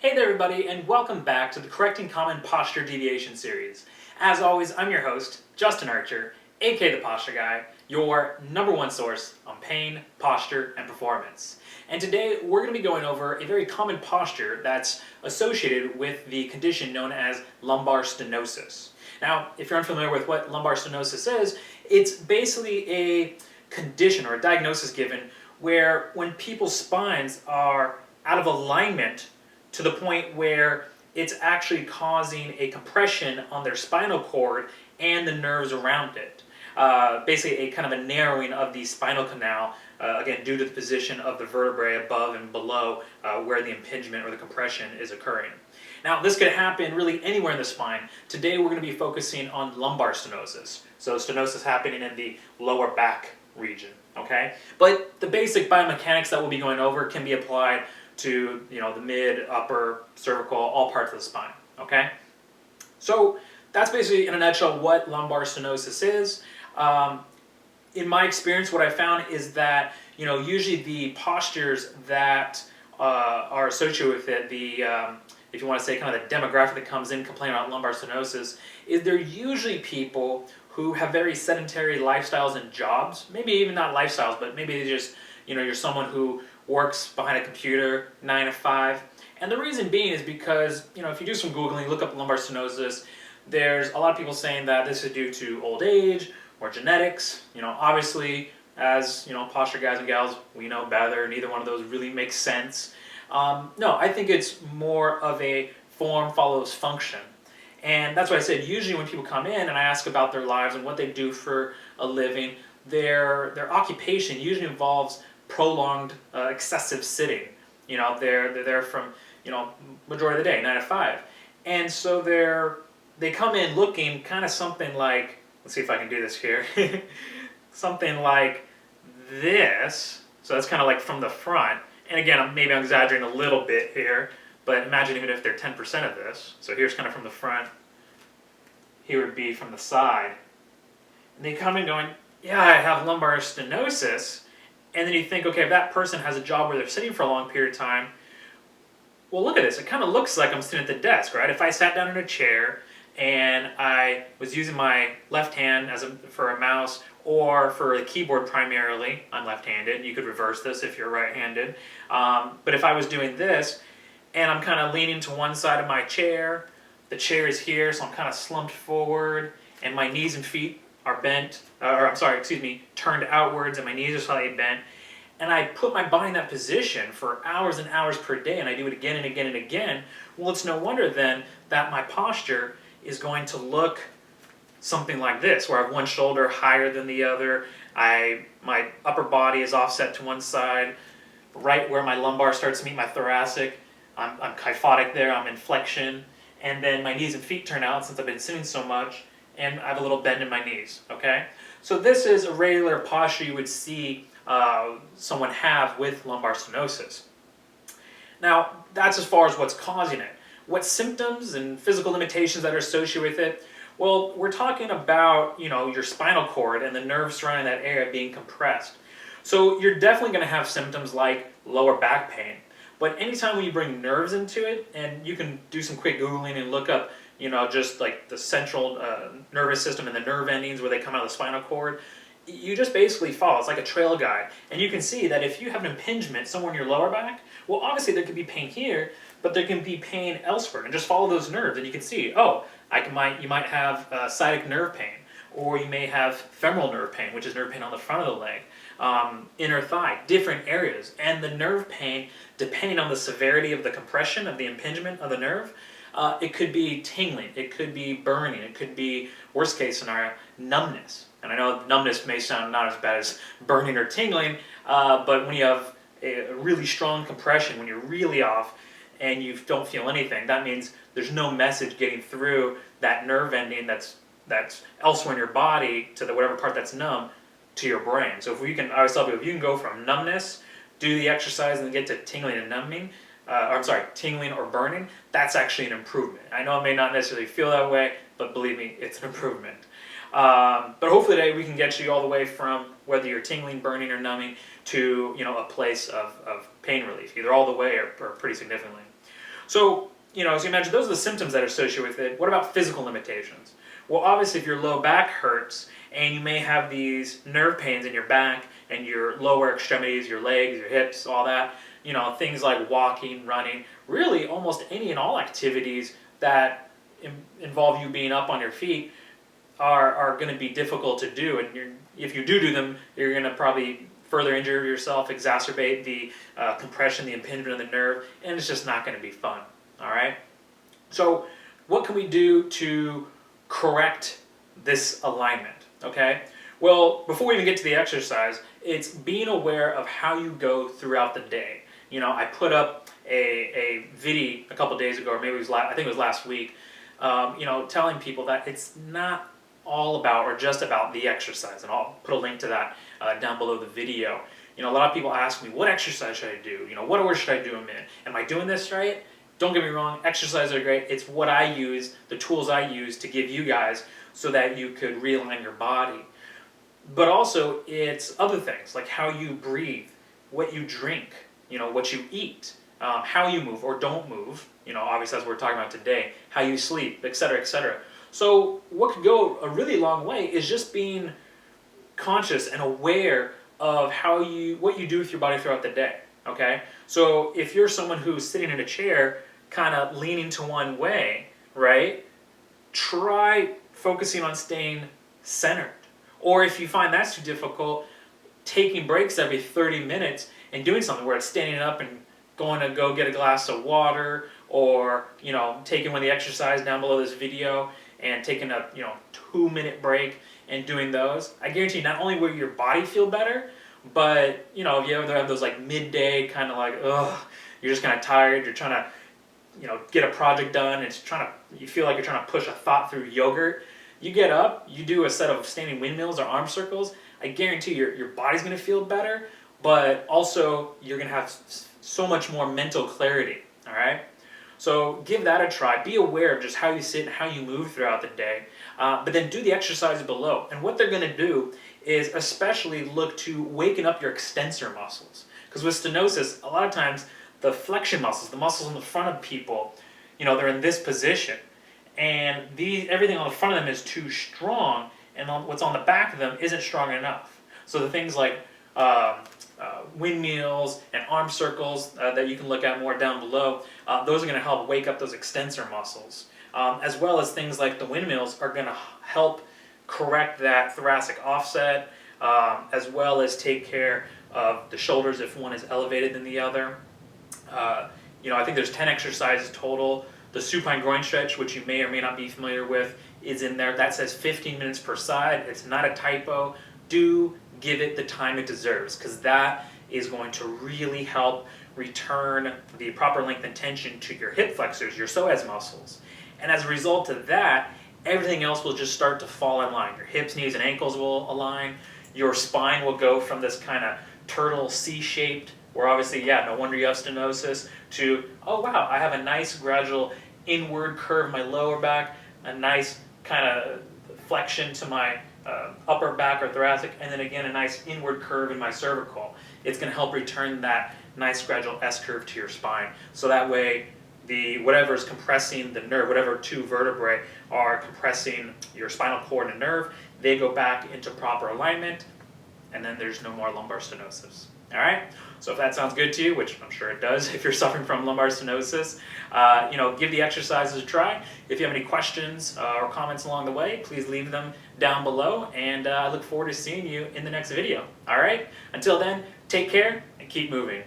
Hey there everybody, and welcome back to the Correcting Common Posture Deviation series. As always, I'm your host, Justin Archer, aka The Posture Guy, your #1 source on pain, posture, and performance. And today we're going to be going over a very common posture that's associated with the condition known as lumbar stenosis. Now, if you're unfamiliar with what lumbar stenosis is, it's basically a condition or a diagnosis given where when people's spines are out of alignment to the point where it's actually causing a compression on their spinal cord and the nerves around it. Basically a kind of a narrowing of the spinal canal, again due to the position of the vertebrae above and below where the impingement or the compression is occurring. Now this could happen really anywhere in the spine. Today we're going to be focusing on lumbar stenosis. So stenosis happening in the lower back region, okay? But the basic biomechanics that we'll be going over can be applied to the mid, upper, cervical, all parts of the spine, okay? So that's basically in a nutshell what lumbar stenosis is. In my experience, what I found is that usually the postures that are associated with it, if you want to say kind of the demographic that comes in complaining about lumbar stenosis, is they're usually people who have very sedentary lifestyles and jobs. Maybe even not lifestyles, but maybe they just you're someone who works behind a computer 9 to 5. And the reason being is because, if you do some Googling, look up lumbar stenosis, there's a lot of people saying that this is due to old age or genetics. Obviously, as posture guys and gals, we know better. Neither one of those really makes sense. No, I think it's more of a form follows function. And that's why I said usually when people come in and I ask about their lives and what they do for a living, their occupation usually involves prolonged excessive sitting. They're there from majority of the day, 9 to 5, and so they come in looking kind of something like, let's see if I can do this here, something like this. So that's kind of like from the front, and again maybe I'm exaggerating a little bit here, but imagine even if they're 10% of this. So here's kind of from the front, here would be from the side, and they come in going, yeah, I have lumbar stenosis. And then you think, okay, if that person has a job where they're sitting for a long period of time, well, look at this. It kind of looks like I'm sitting at the desk, right? If I sat down in a chair and I was using my left hand for a mouse or for a keyboard primarily, I'm left-handed. You could reverse this if you're right-handed. But if I was doing this and I'm kind of leaning to one side of my chair, the chair is here, so I'm kind of slumped forward, and my knees and feet are bent, turned outwards, and my knees are slightly bent, and I put my body in that position for hours and hours per day, and I do it again and again and again, well, it's no wonder then that my posture is going to look something like this, where I have one shoulder higher than the other, my upper body is offset to one side, right where my lumbar starts to meet my thoracic, I'm kyphotic there, I'm in flexion, and then my knees and feet turn out since I've been sitting so much, and I have a little bend in my knees, okay? So this is a regular posture you would see someone have with lumbar stenosis. Now, that's as far as what's causing it. What symptoms and physical limitations that are associated with it? Well, we're talking about, your spinal cord and the nerves surrounding that area being compressed. So you're definitely going to have symptoms like lower back pain. But anytime when you bring nerves into it, and you can do some quick Googling and look up just like the central nervous system and the nerve endings where they come out of the spinal cord, you just basically follow. It's like a trail guide. And you can see that if you have an impingement somewhere in your lower back, well, obviously there could be pain here, but there can be pain elsewhere. And just follow those nerves and you can see, oh, you might have sciatic nerve pain, or you may have femoral nerve pain, which is nerve pain on the front of the leg, inner thigh, different areas. And the nerve pain, depending on the severity of the compression of the impingement of the nerve, it could be tingling, it could be burning, it could be, worst case scenario, numbness. And I know numbness may sound not as bad as burning or tingling, but when you have a really strong compression, when you're really off and you don't feel anything, that means there's no message getting through that nerve ending that's elsewhere in your body to whatever part that's numb to your brain. So I always tell people, if you can go from numbness, do the exercise, and get to tingling and numbing, tingling or burning, that's actually an improvement. I know it may not necessarily feel that way, but believe me, it's an improvement. But hopefully today we can get you all the way from whether you're tingling, burning, or numbing to a place of pain relief, either all the way or pretty significantly. So, as you mentioned, those are the symptoms that are associated with it. What about physical limitations? Well, obviously, if your low back hurts and you may have these nerve pains in your back and your lower extremities, your legs, your hips, all that, things like walking, running, really almost any and all activities that involve you being up on your feet are going to be difficult to do. And if you do them, you're going to probably further injure yourself, exacerbate the compression, the impingement of the nerve, and it's just not going to be fun. All right? So what can we do to correct this alignment? Okay? Well, before we even get to the exercise, it's being aware of how you go throughout the day. I put up a video a couple days ago, or maybe I think it was last week, telling people that it's not all about or just about the exercise, and I'll put a link to that down below the video. A lot of people ask me, what exercise should I do? What order should I do them in? Am I doing this right? Don't get me wrong, exercises are great. It's what I use, the tools I use to give you guys so that you could realign your body. But also, it's other things, like how you breathe, what you drink, what you eat, how you move or don't move, obviously as we're talking about today, how you sleep, etc., etc. So what could go a really long way is just being conscious and aware of what you do with your body throughout the day, okay? So if you're someone who's sitting in a chair, kind of leaning to one way, right? Try focusing on staying centered. Or if you find that's too difficult, taking breaks every 30 minutes and doing something where it's standing up and going to go get a glass of water, or taking one of the exercises down below this video and taking a 2-minute break and doing those. I guarantee you, not only will your body feel better, but if you ever have those like midday kind of like, you're just kind of tired, you're trying to get a project done, and you feel like you're trying to push a thought through yogurt. You get up, you do a set of standing windmills or arm circles, I guarantee your body's going to feel better, but also you're going to have so much more mental clarity, all right? So give that a try. Be aware of just how you sit and how you move throughout the day, but then do the exercises below. And what they're going to do is especially look to waken up your extensor muscles. Because with stenosis, a lot of times the flexion muscles, the muscles in the front of people, they're in this position. And everything on the front of them is too strong, and what's on the back of them isn't strong enough. So the things like windmills and arm circles that you can look at more down below, those are going to help wake up those extensor muscles. As well as things like the windmills are going to help correct that thoracic offset, as well as take care of the shoulders if one is elevated than the other. I think there's 10 exercises total. The supine groin stretch, which you may or may not be familiar with, is in there. That says 15 minutes per side. It's not a typo. Do give it the time it deserves, because that is going to really help return the proper length and tension to your hip flexors, your psoas muscles. And as a result of that, everything else will just start to fall in line. Your hips, knees, and ankles will align. Your spine will go from this kind of turtle C-shaped, where obviously, no wonder you have stenosis, to, oh wow, I have a nice gradual inward curve in my lower back, a nice kind of flexion to my upper back or thoracic, and then again a nice inward curve in my cervical. It's going to help return that nice gradual S-curve to your spine. So that way, whatever is compressing the nerve, whatever two vertebrae are compressing your spinal cord and nerve, they go back into proper alignment, and then there's no more lumbar stenosis. All right? So if that sounds good to you, which I'm sure it does if you're suffering from lumbar stenosis, give the exercises a try. If you have any questions or comments along the way, please leave them down below, and I look forward to seeing you in the next video. All right? Until then, take care and keep moving.